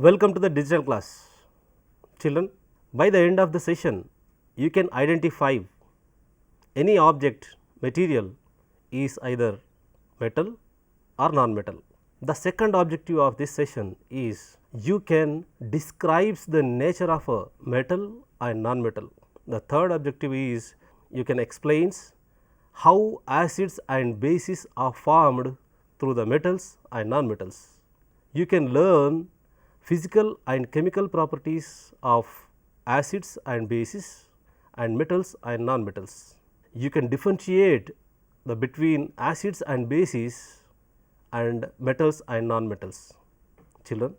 Welcome to the digital class. Children, by the end of the session, you can identify any object material is either metal or non-metal. The second objective of this session is you can describe the nature of a metal and non-metal. The third objective is you can explain how acids and bases are formed through the metals and non-metals. You can learn physical and chemical properties of acids and bases and metals and non-metals. You can differentiate the between acids and bases and metals and non-metals. Children,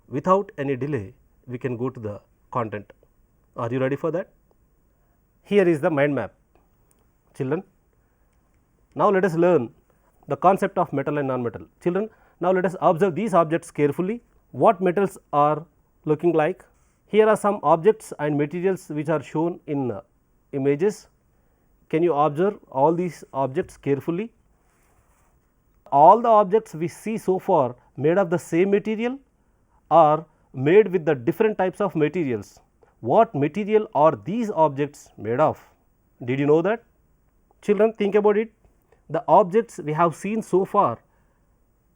without any delay, we can go to the content. Are you ready for that? Here is the mind map. Children, now let us learn the concept of metal and non-metal. Children, now let us observe these objects carefully. What metals are looking like? Here are some objects and materials which are shown in images. Can you observe all these objects carefully? All the objects we see so far made of the same material or made with the different types of materials. What material are these objects made of? Did you know that? Children, think about it. The objects we have seen so far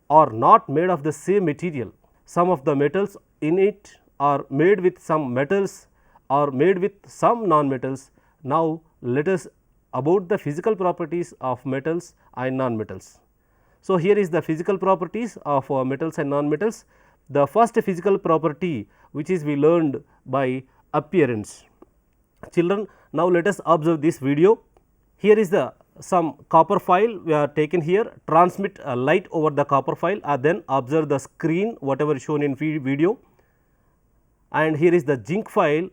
are not made of the same material. Some of the metals in it are made with some metals or made with some non-metals. Now, let us about the physical properties of metals and non-metals. So, here is the physical properties of metals and non-metals. The first physical property which is we learned by appearance. Children, now let us observe this video. Here is the some copper file we are taken here, transmit a light over the copper file and then observe the screen whatever shown in video, and here is the zinc file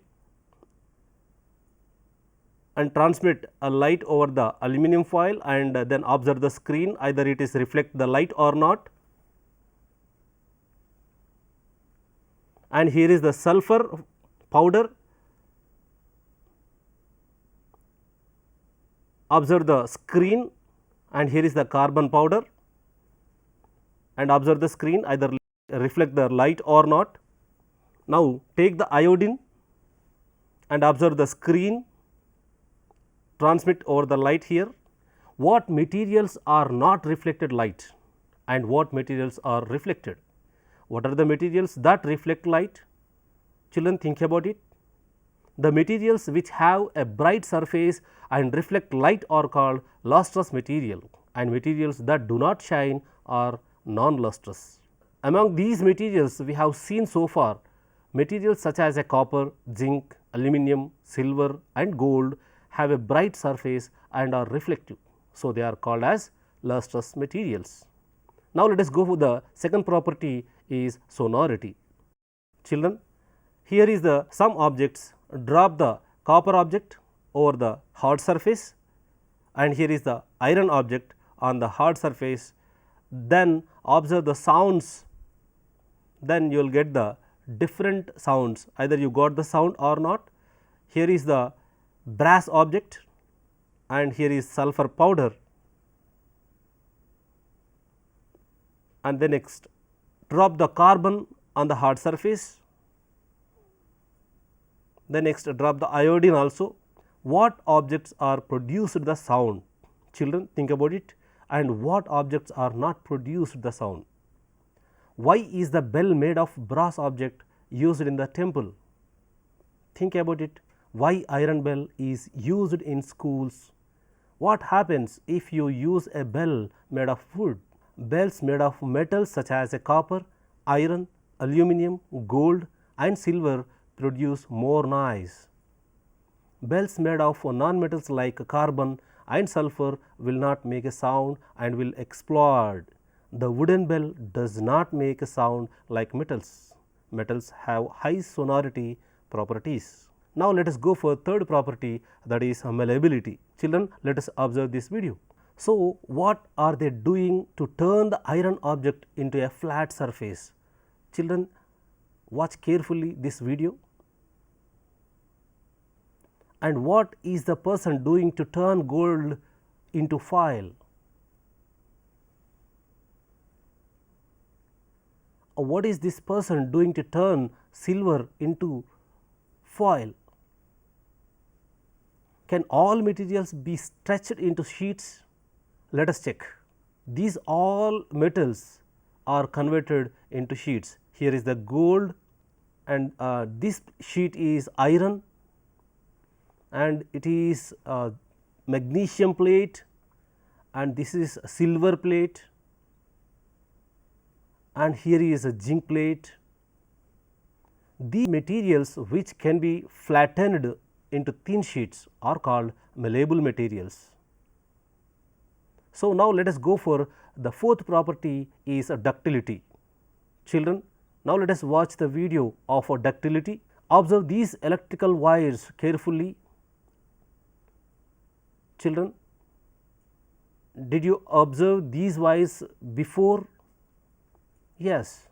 and transmit a light over the aluminum file and then observe the screen, either it is reflect the light or not. And here is the sulfur powder. Observe the screen and here is the carbon powder and observe the screen, either reflect the light or not. Now, take the iodine and observe the screen, transmit over the light here. What materials are not reflected light and what materials are reflected? What are the materials that reflect light? Children, think about it. The materials which have a bright surface and reflect light are called lustrous material, and materials that do not shine are non-lustrous. Among these materials we have seen so far, materials such as a copper, zinc, aluminum, silver and gold have a bright surface and are reflective. So, they are called as lustrous materials. Now, let us go for the second property is sonority. Children, here is the some objects. Drop the copper object over the hard surface and here is the iron object on the hard surface, then observe the sounds, then you will get the different sounds, either you got the sound or not. Here is the brass object and here is sulfur powder, and then next drop the carbon on the hard surface. Then next drop the iodine also. What objects are produced the sound? Children, think about it. And what objects are not produced the sound? Why is the bell made of brass object used in the temple? Think about it. Why iron bell is used in schools? What happens if you use a bell made of wood? Bells made of metals such as a copper, iron, aluminum, gold and silver produce more noise. Bells made of non-metals like carbon and sulfur will not make a sound and will explode. The wooden bell does not make a sound like metals. Metals have high sonority properties. Now, let us go for third property, that is malleability. Children, let us observe this video. So, what are they doing to turn the iron object into a flat surface? Children, watch carefully this video. And what is the person doing to turn gold into foil? what is this person doing to turn silver into foil? Can all materials be stretched into sheets? Let us check. These all metals are converted into sheets. Here is the gold, and this sheet is iron, and it is magnesium plate, and this is silver plate, and here is a zinc plate. These materials which can be flattened into thin sheets are called malleable materials. So, now let us go for the fourth property is ductility. Children, now let us watch the video of ductility. Observe these electrical wires carefully. Children, did you observe these wires before? Yes.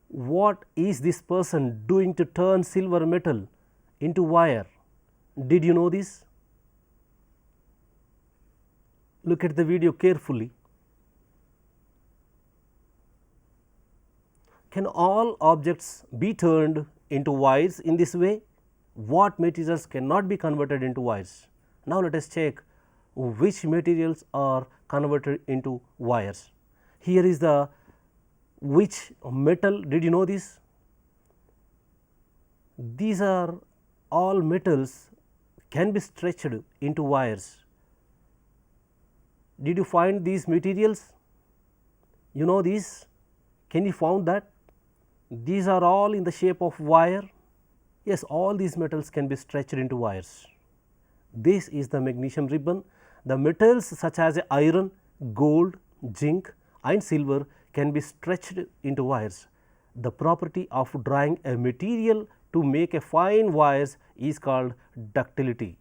What is this person doing to turn silver metal into wire? Did you know this? Look at the video carefully. Can all objects be turned into wires in this way? What materials cannot be converted into wires? Now, let us check which materials are converted into wires. Here is the which metal, did you know this? These are all metals can be stretched into wires. Did you find these materials? You know these? Can you found that? These are all in the shape of wire. Yes, all these metals can be stretched into wires. This is the magnesium ribbon. The metals such as iron, gold, zinc and silver can be stretched into wires. The property of drawing a material to make a fine wires is called ductility.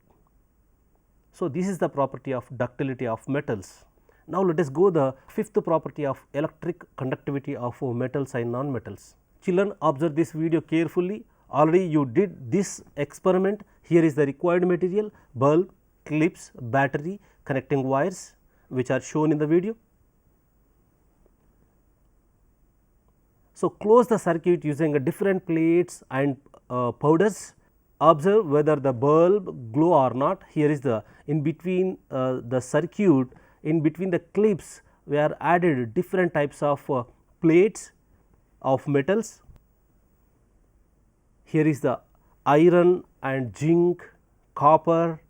So, this is the property of ductility of metals. Now, let us go the fifth property of electric conductivity of metals and non-metals. Children, observe this video carefully. Already you did this experiment. Here is the required material: bulb, clips, battery, connecting wires, which are shown in the video. So, close the circuit using different plates and powders. Observe whether the bulb glow or not. Here is the in between the circuit, in between the clips we are added different types of plates of metals. Here is the iron and zinc, copper.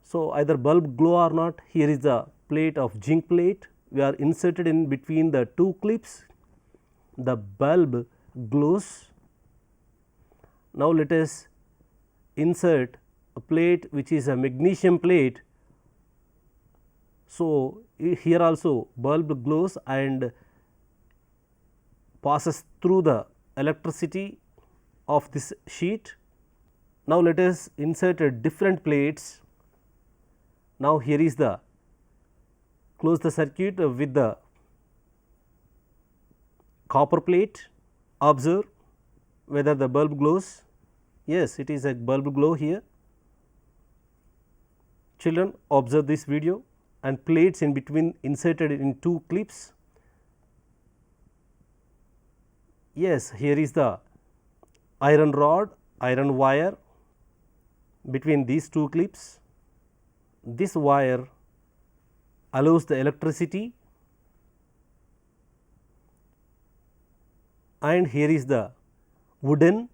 So, either bulb glow or not. Here is the plate of zinc plate. We are inserted in between the two clips. The bulb glows. Now, let us insert a plate which is a magnesium plate. So, here also bulb glows and passes through the electricity of this sheet. Now, let us insert different plates. Now, here is the close the circuit with the copper plate. Observe whether the bulb glows. Yes, it is a bulb glow here. Children, observe this video and plates in between inserted in two clips. Yes, here is the iron rod, iron wire between these two clips. This wire allows the electricity, and here is the wooden,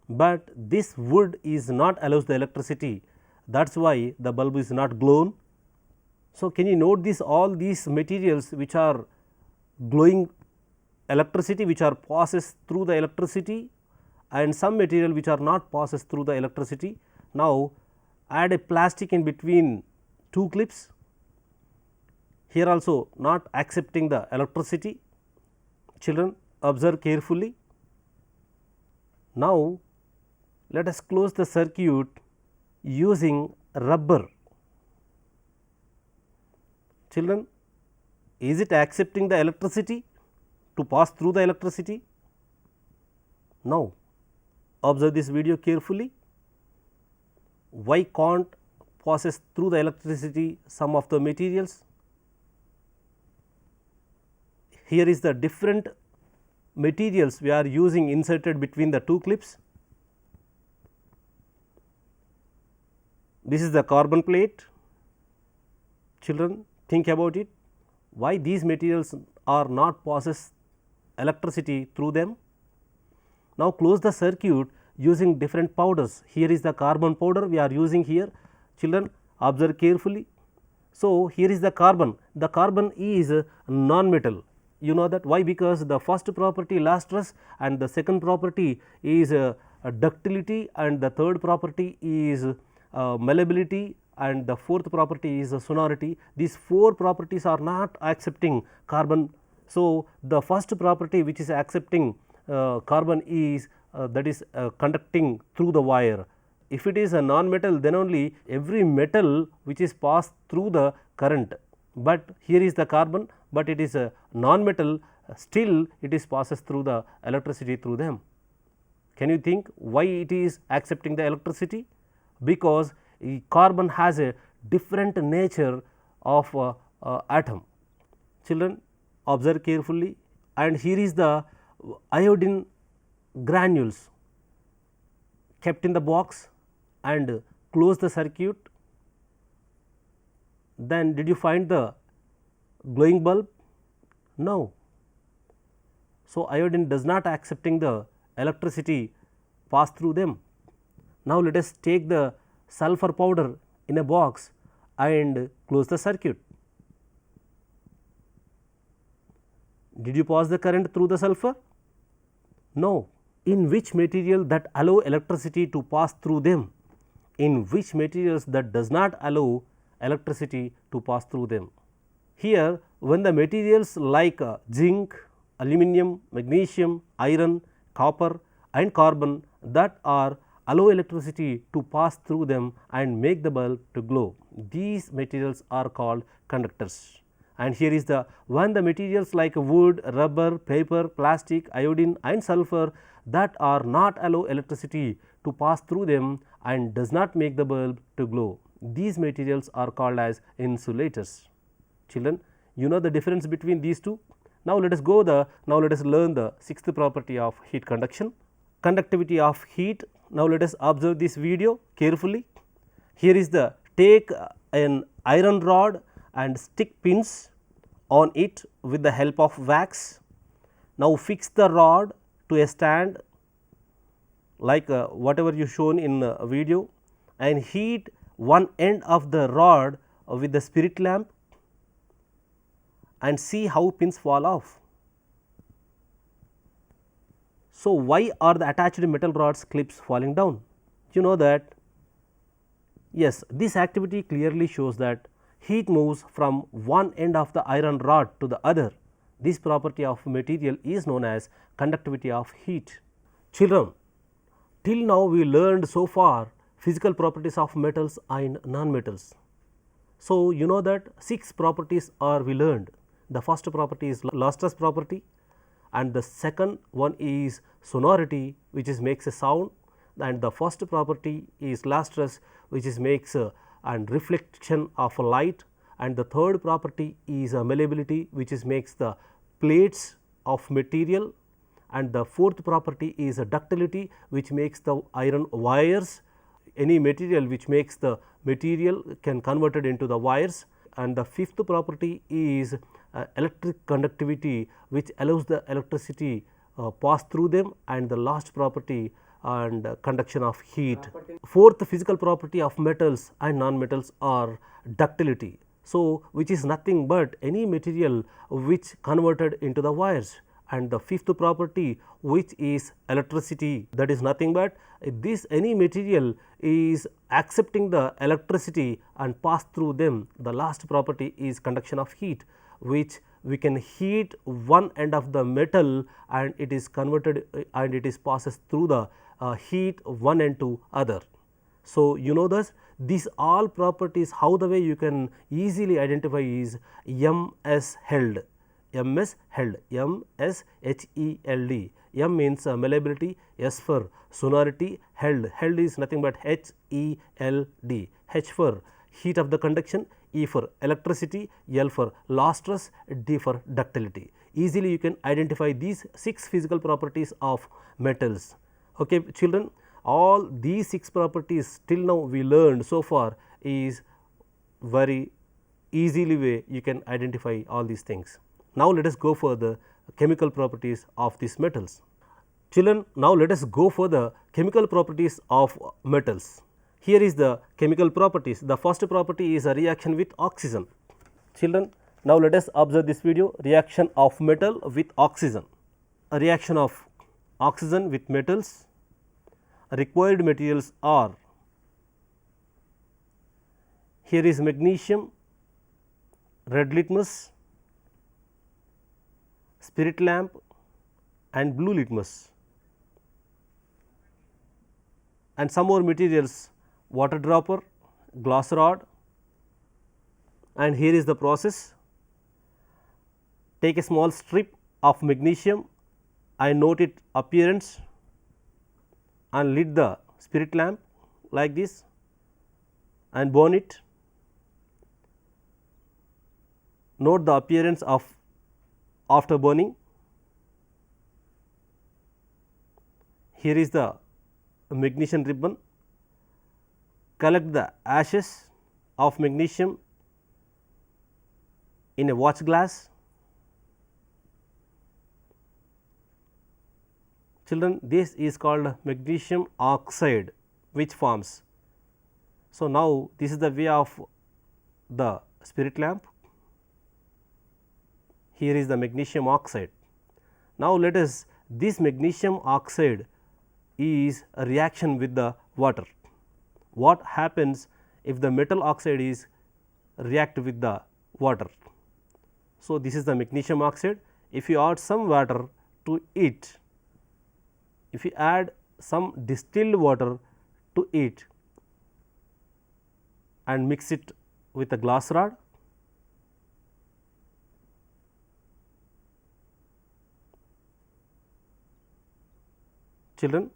but this wood is not allows the electricity, that is why the bulb is not glown. So, can you note this all these materials which are glowing electricity, which are passes through the electricity, and some material which are not passes through the electricity. Now, add a plastic in between two clips. Here also not accepting the electricity. Children, observe carefully. Now, let us close the circuit using rubber. Children, is it accepting the electricity to pass through the electricity? No. Observe this video carefully. Why can't passes through the electricity some of the materials? here is the different materials we are using inserted between the two clips. This is the carbon plate. Children, think about it, why these materials are not passes electricity through them. Now, close the circuit using different powders. Here is the carbon powder we are using here. Children, observe carefully. So, here is the carbon is a non-metal. You know that why? Because the first property lustrous and the second property is a ductility and the third property is malleability and the fourth property is sonority. These four properties are not accepting carbon. So, the first property which is accepting carbon is that is conducting through the wire. If it is a non-metal, then only every metal which is passed through the current, but here is the carbon, but it is a non-metal, still it is passes through the electricity through them. Can you think why it is accepting the electricity? Because carbon has a different nature of atom. Children, observe carefully, and here is the iodine granules kept in the box and close the circuit. Then did you find the glowing bulb? No. So, iodine does not accepting the electricity pass through them. Now, let us take the sulfur powder in a box and close the circuit. Did you pass the current through the sulfur? No. In which material that allow electricity to pass through them? In which materials that does not allow electricity to pass through them? Here, when the materials like zinc, aluminum, magnesium, iron, copper and carbon that are allow electricity to pass through them and make the bulb to glow, these materials are called conductors. And here is the when the materials like wood, rubber, paper, plastic, iodine and sulfur that are not allow electricity to pass through them and does not make the bulb to glow, these materials are called as insulators. Children, you know the difference between these two. Now, let us learn the sixth property of heat conduction, conductivity of heat. Now, let us observe this video carefully. Here is the take an iron rod and stick pins on it with the help of wax. Now, fix the rod to a stand like whatever you shown in video and heat one end of the rod with the spirit lamp and see how pins fall off. So, why are the attached metal rods clips falling down? You know that yes, this activity clearly shows that heat moves from one end of the iron rod to the other. This property of material is known as conductivity of heat. Children, till now we learned so far physical properties of metals and non-metals. So, you know that 6 properties are we learned. The first property is lustrous property and the second one is sonority, which is makes a sound, and the first property is lustrous, which is makes and reflection of light, and the third property is malleability, which is makes the plates of material, and the fourth property is ductility, which makes the iron wires. Any material which makes the material can converted into the wires, and the fifth property is electric conductivity, which allows the electricity pass through them, and the last property and conduction of heat. Fourth physical property of metals and non-metals are ductility. So, which is nothing but any material which converted into the wires, and the fifth property which is electricity, that is nothing but this any material is accepting the electricity and pass through them. The last property is conduction of heat, which we can heat one end of the metal and it is converted and it is passes through the heat one end to other. So, you know these all properties, how the way you can easily identify is MS held, MS held, MSHELD. M means malleability, S for sonority, held is nothing but HELD, H for heat of the conduction, E for electricity, L for lustrous, D for ductility. Easily you can identify these 6 physical properties of metals. Okay, children, all these 6 properties till now we learned so far is very easily way you can identify all these things. Now, let us go for the chemical properties of these metals. Children, now let us go for the chemical properties of metals. Here is the chemical properties. The first property is a reaction with oxygen. Children, now let us observe this video, reaction of metal with oxygen. A reaction of oxygen with metals. Required materials are, here is magnesium, red litmus, spirit lamp and blue litmus, and some more materials, water dropper, glass rod, and here is the process. Take a small strip of magnesium and note its appearance and lit the spirit lamp like this and burn it. Note the appearance of after burning. Here is the magnesium ribbon. Collect the ashes of magnesium in a watch glass. Children, this is called magnesium oxide which forms. So, now this is the way of the spirit lamp. Here is the magnesium oxide. Now, let us, this magnesium oxide is a reaction with the water. What happens if the metal oxide is react with the water? So, this is the magnesium oxide. If you add some water to it, if you add some distilled water to it and mix it with a glass rod, children,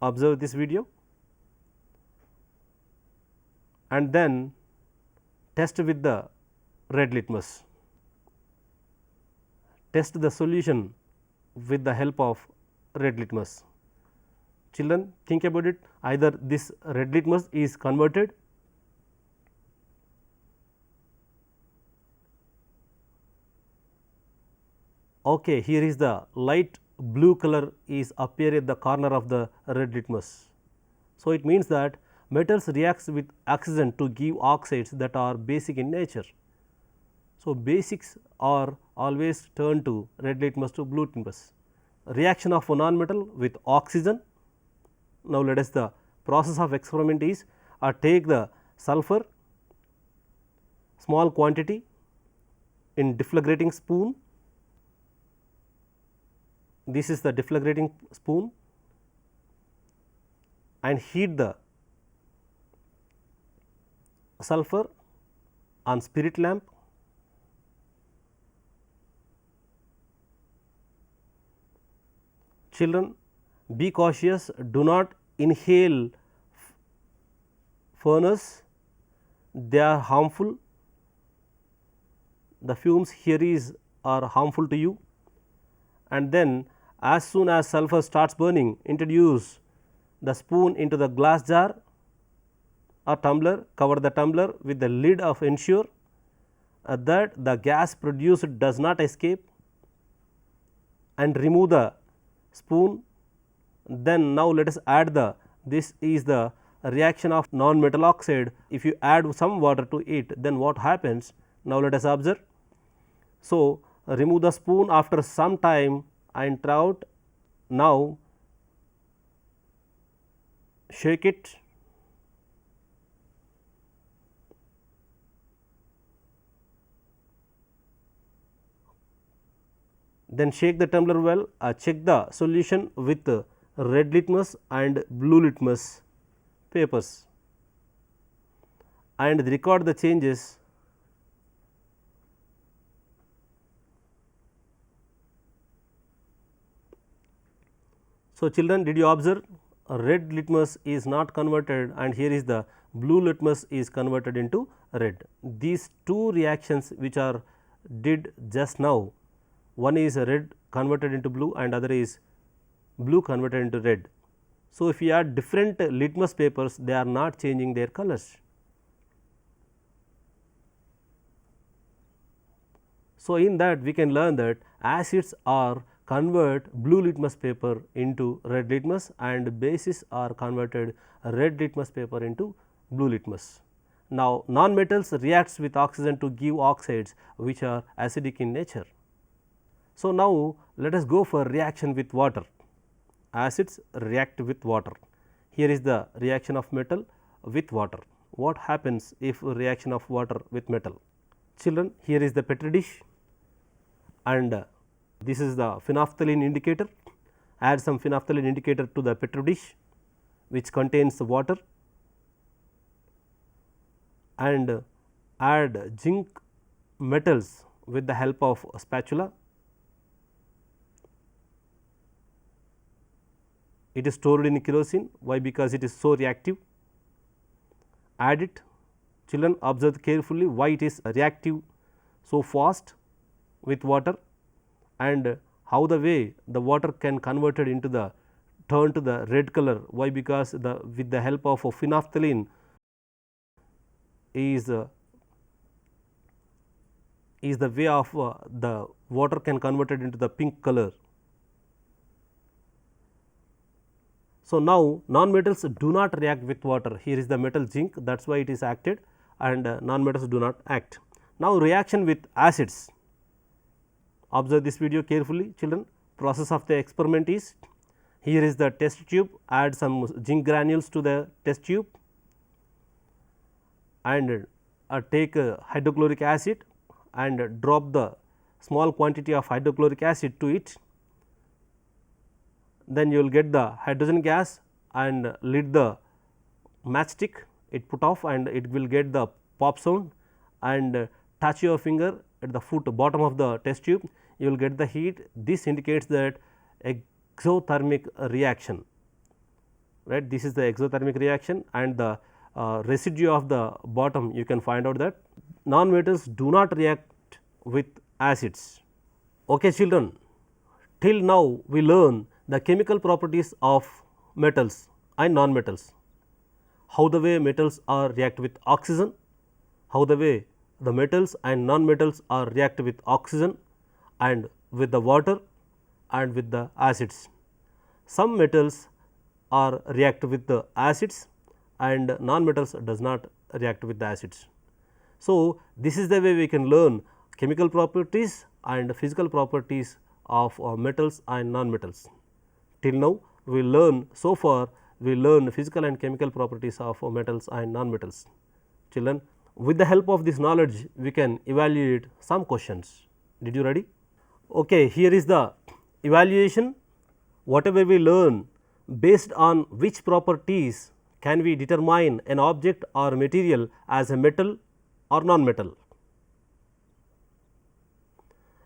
observe this video and then test with the red litmus. Test the solution with the help of red litmus. Children, think about it, either this red litmus is converted okay, here is the light blue color is appear at the corner of the red litmus. So, it means that metals reacts with oxygen to give oxides that are basic in nature. So, basics are always turned to red litmus to blue litmus. Reaction of a non-metal with oxygen. Now, let us the process of experiment is take the sulfur small quantity in deflagrating spoon. This is the deflagrating spoon and heat the sulfur on spirit lamp. Children, be cautious, do not inhale furnace, they are harmful. The fumes here are harmful to you, and then as soon as sulfur starts burning, introduce the spoon into the glass jar or tumbler, cover the tumbler with the lid of ensure that the gas produced does not escape, and remove the spoon. Then now let us add the, this is the reaction of non-metal oxide. If you add some water to it, then what happens? Now let us observe. So, remove the spoon after some time and try out. Now, shake it, then shake the tumbler well, check the solution with red litmus and blue litmus papers and record the changes. So, children, did you observe red litmus is not converted and here is the blue litmus is converted into red. These two reactions which are did just now, one is red converted into blue and other is blue converted into red. So, if you add different litmus papers, they are not changing their colors. So, in that we can learn that acids are convert blue litmus paper into red litmus and bases are converted red litmus paper into blue litmus. Now, non-metals reacts with oxygen to give oxides which are acidic in nature. So, now let us go for reaction with water. Acids react with water. Here is the reaction of metal with water. What happens if reaction of water with metal? Children, here is the petri dish and this is the phenolphthalein indicator. Add some phenolphthalein indicator to the petri dish which contains water and add zinc metals with the help of a spatula. It is stored in kerosene. Why? Because it is so reactive. Add it. Children, observe carefully why it is reactive so fast with water and how the way the water can convert it into the turn to the red color. Why? Because the with the help of a phenolphthalein is the way of the water can convert it into the pink color. So, now non-metals do not react with water. Here is the metal zinc, that is why it is acted and non-metals do not act. Now, reaction with acids. Observe this video carefully children. Process of the experiment is, here is the test tube, add some zinc granules to the test tube and take hydrochloric acid and drop the small quantity of hydrochloric acid to it. Then you will get the hydrogen gas and lit the matchstick, it put off and it will get the pop sound and touch your finger at the foot bottom of the test tube, you will get the heat. This indicates that exothermic reaction, right. This is the exothermic reaction and the residue of the bottom you can find out that non-metals do not react with acids. Okay, children, till now we learn the chemical properties of metals and non-metals, how the way metals are react with oxygen, how the way the metals and non-metals are react with oxygen and with the water and with the acids. Some metals are react with the acids and non-metals does not react with the acids. So, this is the way we can learn chemical properties and physical properties of metals and non-metals. Till now we learn, so far we learn physical and chemical properties of metals and non-metals. Children, with the help of this knowledge we can evaluate some questions. Did you ready? Okay, here is the evaluation. Whatever we learn, based on which properties can we determine an object or material as a metal or non-metal?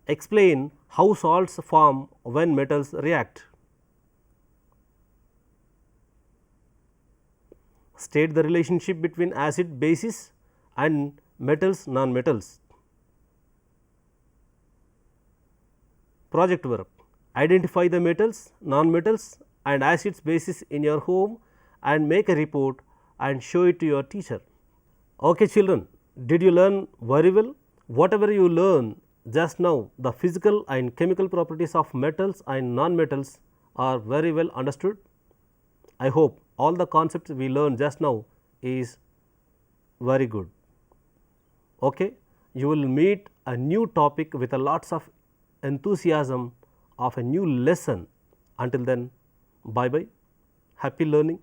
Explain how salts form when metals react. State the relationship between acid bases and metals non-metals. Project work. Identify the metals, non-metals and acids bases in your home and make a report and show it to your teacher. Okay, children, did you learn very well? Whatever you learn just now, the physical and chemical properties of metals and non-metals are very well understood. I hope all the concepts we learned just now is very good. Okay, you will meet a new topic with a lots of enthusiasm of a new lesson. Until then, bye bye, happy learning.